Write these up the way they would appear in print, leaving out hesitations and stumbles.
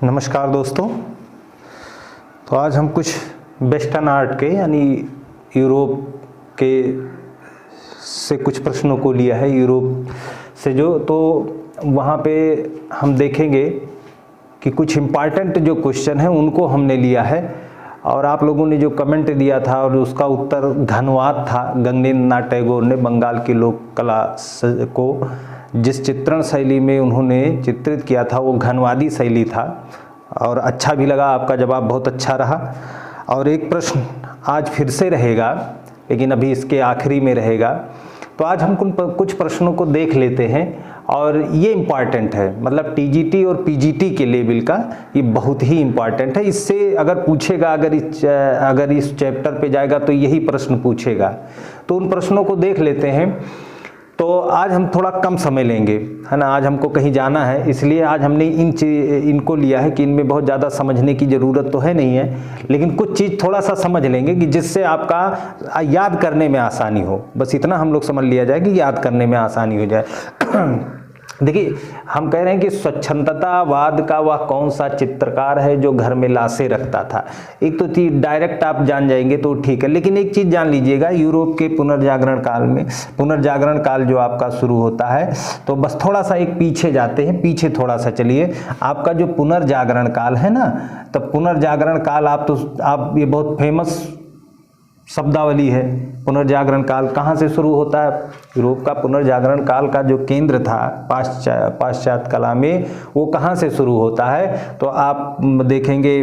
नमस्कार दोस्तों। तो आज हम कुछ वेस्टर्न आर्ट के यानी यूरोप के से कुछ प्रश्नों को लिया है, यूरोप से तो वहाँ पे हम देखेंगे कि कुछ इम्पॉर्टेंट जो क्वेश्चन हैं उनको हमने लिया है। और आप लोगों ने जो कमेंट दिया था और उसका उत्तर घनवाद था। गगनेन्द्रनाथ टैगोर ने बंगाल की लोक कला को जिस चित्रण शैली में उन्होंने चित्रित किया था वो घनवादी शैली था और अच्छा भी लगा, आपका जवाब बहुत अच्छा रहा। और एक प्रश्न आज फिर से रहेगा, लेकिन अभी इसके आखिरी में रहेगा। तो आज हम कुछ प्रश्नों को देख लेते हैं और ये इम्पॉर्टेंट है, मतलब टीजीटी और पीजीटी के लेवल का ये बहुत ही इम्पॉर्टेंट है। इससे अगर पूछेगा, अगर इस चैप्टर पे जाएगा तो यही प्रश्न पूछेगा। तो उन प्रश्नों को देख लेते हैं। तो आज हम थोड़ा कम समय लेंगे, है ना। आज हमको कहीं जाना है, इसलिए आज हमने इनको लिया है कि इनमें बहुत ज़्यादा समझने की ज़रूरत तो है नहीं है, लेकिन कुछ चीज़ थोड़ा सा समझ लेंगे कि जिससे आपका याद करने में आसानी हो। बस इतना हम लोग समझ लिया जाए कि याद करने में आसानी हो जाए। देखिए, हम कह रहे हैं कि स्वच्छंदतावाद का वह कौन सा चित्रकार है जो घर में लाशें रखता था। एक तो चीज डायरेक्ट आप जान जाएंगे तो ठीक है, लेकिन एक चीज जान लीजिएगा, यूरोप के पुनर्जागरण काल में, पुनर्जागरण काल जो आपका शुरू होता है, तो बस थोड़ा सा एक पीछे जाते हैं, पीछे थोड़ा सा चलिए। आपका जो पुनर्जागरण काल है ना, तब पुनर्जागरण काल आप ये बहुत फेमस शब्दावली है। पुनर्जागरण काल कहाँ से शुरू होता है? यूरोप का पुनर्जागरण काल का जो केंद्र था पाश्चात्य कला में, वो कहाँ से शुरू होता है? तो आप देखेंगे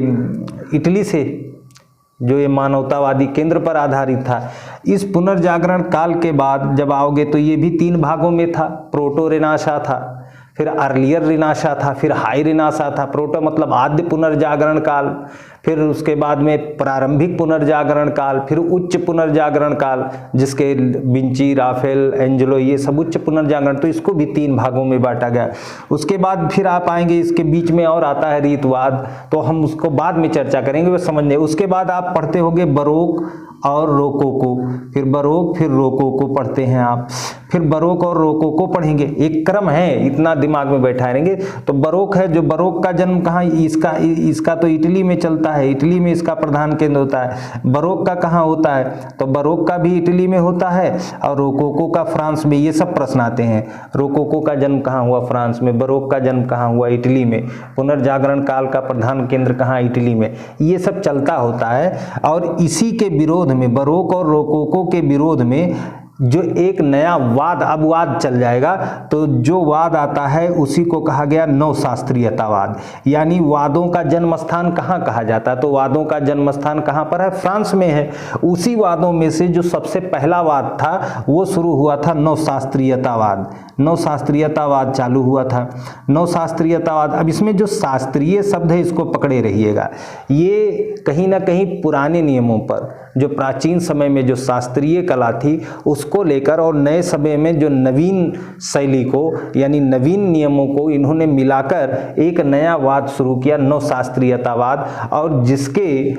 इटली से, जो ये मानवतावादी केंद्र पर आधारित था। इस पुनर्जागरण काल के बाद जब आओगे तो ये भी 3 भागों में था। प्रोटो रेनाशा था, फिर अर्लियर रिनाशा था, फिर हाई रिनाशा था। प्रोटो मतलब आद्य पुनर्जागरण काल, फिर उसके बाद में प्रारंभिक पुनर्जागरण काल, फिर उच्च पुनर्जागरण काल, जिसके विंची, राफेल, एंजेलो ये सब उच्च पुनर्जागरण। तो इसको भी 3 भागों में बांटा गया। उसके बाद फिर आप आएंगे, इसके बीच में और आता है रीतवाद, तो हम उसको बाद में चर्चा करेंगे, वो समझने। उसके बाद आप पढ़ते होंगे बरोक और रोकोको, फिर बरोक फिर रोकोको पढ़ते हैं आप, फिर बरोक और रोकोको पढ़ेंगे। एक क्रम है, इतना दिमाग में बैठा रहेंगे। तो बरोक है, जो बरोक का जन्म कहाँ, इसका तो इटली में चलता है, इटली में इसका प्रधान केंद्र होता है। बरोक का कहाँ होता है? तो बरोक का भी इटली में होता है और रोकोको का फ्रांस में। ये सब प्रश्न आते हैं। रोकोको का जन्म कहाँ हुआ? फ्रांस में। बरोक का जन्म कहाँ हुआ? इटली में। पुनर्जागरण काल का प्रधान केंद्र कहाँ? इटली में। ये सब चलता होता है। और इसी के विरोध में, बरोक और रोकोको के विरोध में जो एक नया वाद, अब वाद चल जाएगा, तो जो वाद आता है उसी को कहा गया नवशास्त्रीयतावाद। यानी वादों का जन्म स्थान कहाँ कहा जाता है? तो वादों का जन्म स्थान कहाँ पर है? फ्रांस में है। उसी वादों में से जो सबसे पहला वाद था वो शुरू हुआ था नवशास्त्रीयतावाद। नवशास्त्रीयतावाद चालू हुआ था। नवशास्त्रीयतावाद, अब इसमें जो शास्त्रीय शब्द है इसको पकड़े रहिएगा। ये कहीं ना कहीं पुराने नियमों पर, जो प्राचीन समय में जो शास्त्रीय कला थी उसको लेकर, और नए समय में जो नवीन शैली को यानी नवीन नियमों को इन्होंने मिलाकर एक नया वाद शुरू किया, नवशास्त्रीयतावाद। और जिसके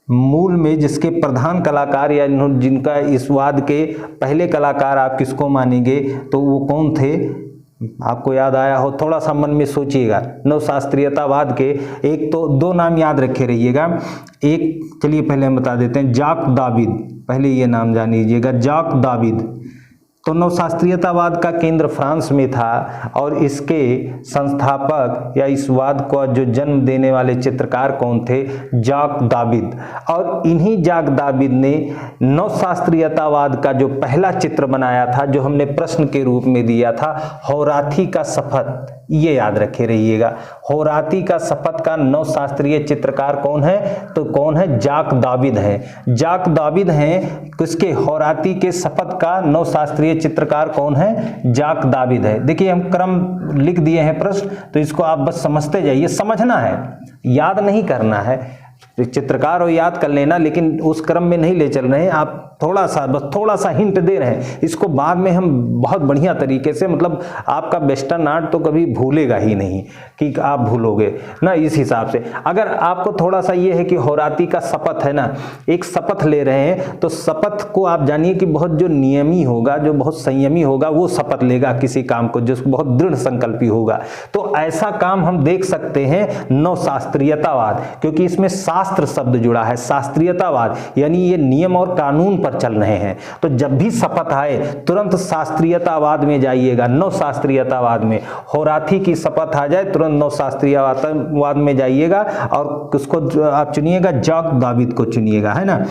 मूल में, जिसके प्रधान कलाकार या जिनका इस वाद के पहले कलाकार आप किसको मानेंगे? तो वो कौन थे? आपको याद आया हो? थोड़ा सा मन में सोचिएगा। नवशास्त्रीयतावाद के एक तो 2 नाम याद रखे रहिएगा। एक, चलिए पहले हम बता देते हैं, जाक दाविद। पहले ये नाम जान लीजिएगा, जाक दाविद। तो नवशास्त्रीयतावाद का केंद्र फ्रांस में था और इसके संस्थापक या इस वाद को जो जन्म देने वाले चित्रकार कौन थे? जाक दाविद। और इन्हीं जाक दाविद ने नवशास्त्रीयतावाद का जो पहला चित्र बनाया था, जो हमने प्रश्न के रूप में दिया था, होराथी का शपथ। ये याद रखे रहिएगा, होराथी का शपथ का नवशास्त्रीय चित्रकार कौन है? तो कौन है? जाक दाविद है। जाक दाविद हैं किसके? होराथी के शपथ का नवशास्त्रीय चित्रकार कौन है? जाक दाविद है। देखिए, हम क्रम लिख दिए हैं प्रश्न, तो इसको आप बस समझते जाइए। समझना है, याद नहीं करना है। चित्रकार हो याद कर लेना, लेकिन उस क्रम में नहीं ले चल रहे हैं, आप बस थोड़ा सा हिंट दे रहे हैं। इसको बाद में हम बहुत बढ़िया तरीके से, मतलब आपका वेस्टर्न आर्ट तो कभी भूलेगा ही नहीं कि आप भूलोगे ना, इस हिसाब से। अगर आपको थोड़ा सा ये है कि होराती का शपथ है ना, एक शपथ ले रहे हैं, तो शपथ को आप जानिए कि बहुत जो नियमी होगा, जो बहुत संयमी होगा, वो शपथ लेगा किसी काम को, जो बहुत दृढ़ संकल्पी होगा। तो ऐसा काम हम देख सकते हैं नवशास्त्रीयतावाद, क्योंकि इसमें शास्त्र शब्द जुड़ा है, शास्त्रीयतावाद यानी ये नियम और कानून पर चल रहे हैं। तो जब भी शपथ आए तुरंत शास्त्रीयतावाद में जाइएगा, नवशास्त्रीयतावाद में। होराती की शपथ आ जाए तुरंत नवशास्त्रीयवाद में जाइएगा और उसको आप चुनिएगा, जॉक दाविद को चुनिएगा, है ना।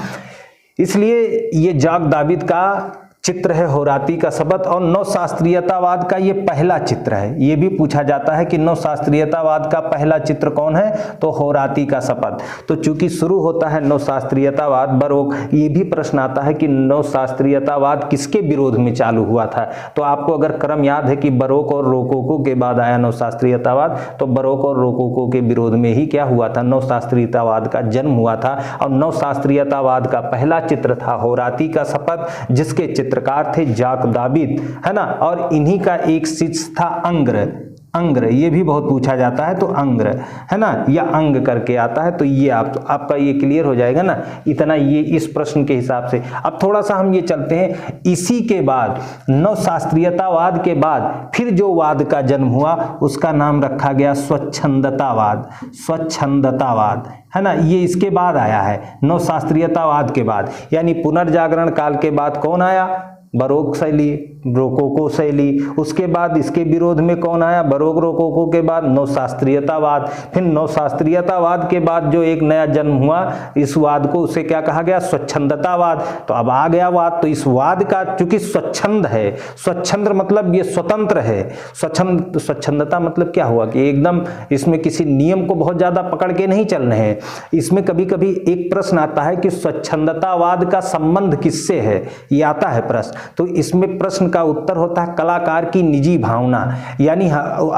इसलिए ये जॉक दाविद का चित्र है होराती का शपथ, और नवशास्त्रीयतावाद का ये पहला चित्र है। ये भी पूछा जाता है कि नवशास्त्रीयतावाद का पहला चित्र कौन है, तो होराती का शपथ। तो चूंकि शुरू होता है नवशास्त्रीयतावाद, बरोक, ये भी प्रश्न आता है कि नवशास्त्रीयतावाद किसके विरोध में चालू हुआ था। तो आपको अगर क्रम याद है कि बरोक और रोकोको के बाद आया नवशास्त्रीयतावाद, तो बरोक और रोकोको के विरोध में ही क्या हुआ था, नवशास्त्रीयतावाद का जन्म हुआ था। और नवशास्त्रीयतावाद का पहला चित्र था होराती का शपथ, जिसके चित्रकार थे जॉक दाविद, है ना। और इन्हीं का एक शिष्य था अंग्र। अंग्र ये भी बहुत पूछा जाता है, तो अंग्र, है ना, या अंग करके आता है। तो ये आपका ये क्लियर हो जाएगा ना, इतना ये इस प्रश्न के हिसाब से। अब थोड़ा सा हम ये चलते हैं, इसी के बाद नवशास्त्रीयतावाद के बाद फिर जो वाद का जन्म हुआ उसका नाम रखा गया स्वच्छंदतावाद। स्वच्छंदतावाद, है ना, ये इसके बाद आया है, नवशास्त्रीयतावाद के बाद। यानी पुनर्जागरण काल के बाद कौन आया, बरोक शैली, रोकोको शैली। उसके बाद इसके विरोध में कौन आया, बरोक रोकोको के बाद नवशास्त्रीयतावाद। फिर नवशास्त्रीयतावाद के बाद जो एक नया जन्म हुआ इस वाद को, उसे क्या कहा गया, स्वच्छंदतावाद। तो अब आ गया वाद, तो इस वाद का चूंकि स्वच्छंद है, स्वच्छंद मतलब ये स्वतंत्र है। स्वच्छंदता मतलब क्या हुआ कि एकदम इसमें किसी नियम को बहुत ज्यादा पकड़ के नहीं चल रहे हैं। इसमें कभी कभी एक प्रश्न आता है कि स्वच्छंदतावाद का संबंध किससे है, ये आता है प्रश्न। तो इसमें प्रश्न का उत्तर होता है कलाकार की निजी भावना, यानी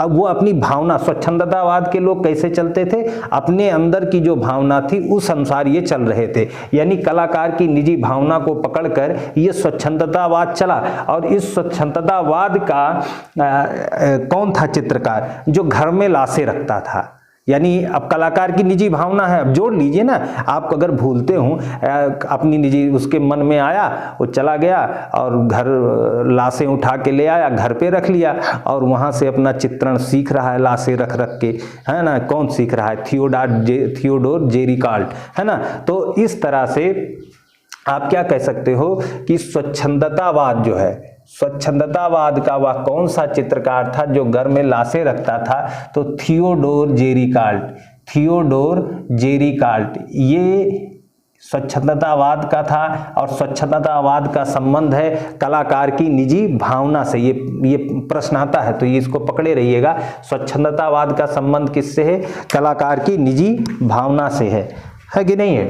वो अपनी भावना, स्वच्छंदतावाद के लोग कैसे चलते थे, अपने अंदर की जो भावना थी उस अनुसार ये चल रहे थे। यानी कलाकार की निजी भावना को पकड़कर ये स्वच्छंदतावाद चला। और इस स्वच्छंदतावाद का कौन था चित्रकार, जो घर में लाशें रखता था। यानी अब कलाकार की निजी भावना है, अब जोड़ लीजिए ना, आप अगर भूलते हो अपनी निजी, उसके मन में आया, वो चला गया और घर लाशें उठा के ले आया, घर पे रख लिया और वहाँ से अपना चित्रण सीख रहा है लाशें रख रख के, है ना। कौन सीख रहा है, थियोडोर जेरिकाल्ट, है ना। तो इस तरह से आप क्या कह सकते हो कि स्वच्छंदतावाद जो है, स्वच्छंदतावाद का वह कौन सा चित्रकार था जो घर में लाशें रखता था, तो थियोडोर जेरिकाल्ट। थियोडोर जेरिकाल्ट ये स्वच्छंदतावाद का था। और स्वच्छंदतावाद का संबंध है कलाकार की निजी भावना से। ये प्रश्न आता है तो ये इसको पकड़े रहिएगा, स्वच्छंदतावाद का संबंध किससे है, कलाकार की निजी भावना से है कि नहीं है।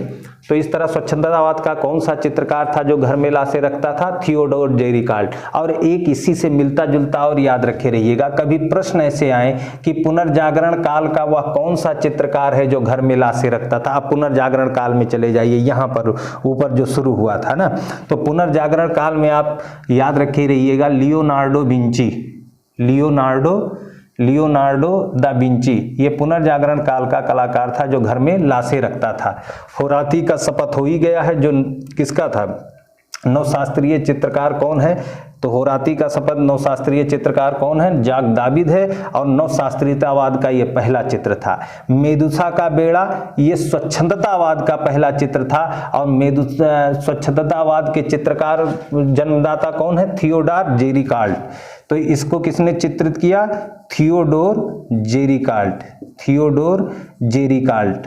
तो इस तरह स्वच्छंदतावाद का कौन सा चित्रकार था जो घर में लाशें रखता था, थियोडोर जेरिकाल्ट। और एक इसी से मिलता जुलता और याद रखे रहिएगा, कभी प्रश्न ऐसे आए कि पुनर्जागरण काल का वह कौन सा चित्रकार है जो घर में लाशें रखता था। आप पुनर्जागरण काल में चले जाइए, यहाँ पर ऊपर जो शुरू हुआ था ना, तो पुनर्जागरण काल में आप याद रखे रहिएगा Leonardo Vinci. Leonardo da Vinci ये पुनर्जागरण काल का कलाकार था जो घर में लाशें रखता था। होराती का शपथ हो ही गया है, जो किसका था, नवशास्त्रीय चित्रकार कौन है, तो होराती का शपथ नवशास्त्रीय चित्रकार कौन है, जॉक दाविद है। और नवशास्त्रीयतावाद का ये पहला चित्र था। मेदुसा का बेड़ा ये स्वच्छंदतावाद का पहला चित्र था। और स्वच्छंदतावाद के चित्रकार जन्मदाता कौन है, थियोडोर जेरिकाल्ट। तो इसको किसने चित्रित किया, थियोडोर जेरिकाल्ट। थियोडोर जेरिकाल्ट,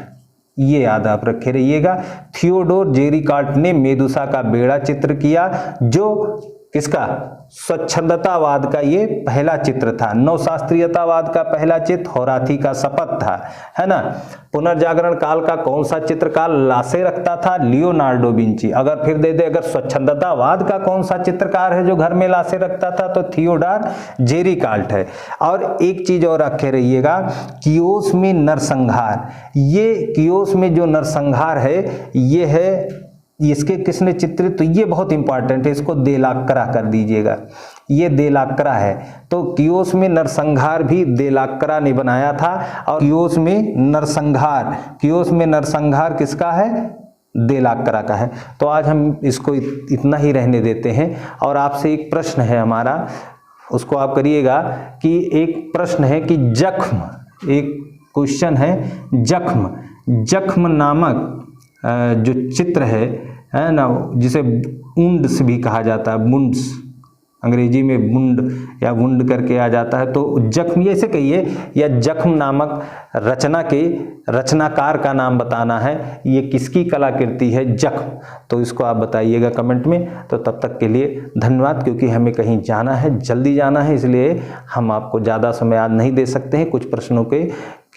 ये याद आप रखे रहिएगा। थियोडोर जेरिकाल्ट ने मेदुसा का बेड़ा चित्र किया, जो किसका? स्वच्छंदतावाद का ये पहला चित्र था। नवशास्त्रीयतावाद का पहला चित्र होराथी का शपथ था, है ना। पुनर्जागरण काल का कौन सा चित्रकार लाशें रखता था? Leonardo Vinci. अगर फिर दे दे अगर स्वच्छंदतावाद का कौन सा चित्रकार है जो घर में लाशें रखता था, तो थियोडोर जेरिकाल्ट है। और एक चीज और रखे रहिएगा, कियोस में नरसंहार, ये कियोस में जो नरसंहार है ये है, इसके किसने चित्रित, तो ये बहुत इंपॉर्टेंट है, इसको देलाक्रा कर दीजिएगा, ये देलाक्रा है। तो कियोस में नरसंहार भी देलाक्रा ने बनाया था। और कियोस में नरसंहार किसका है? देलाक्रा का है। तो आज हम इसको इतना ही रहने देते हैं। और आपसे एक प्रश्न है हमारा, उसको आप करिएगा कि एक प्रश्न है कि जख्म, एक क्वेश्चन है, जख्म नामक जो चित्र है ना, जिसे वुंड्स भी कहा जाता है, वुंड्स, अंग्रेजी में वुंड या वुंड करके आ जाता है। तो जख्म, ये ऐसे कहिए, या जख्म नामक रचना के रचनाकार का नाम बताना है, ये किसकी कलाकृति है जख्म, तो इसको आप बताइएगा कमेंट में। तो तब तक के लिए धन्यवाद, क्योंकि हमें कहीं जाना है, जल्दी जाना है, इसलिए हम आपको ज़्यादा समय आज नहीं दे सकते हैं। कुछ प्रश्नों के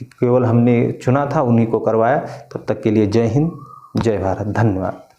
केवल हमने चुना था, उन्हीं को करवाया। तब तक के लिए जय हिंद, जय भारत, धन्यवाद।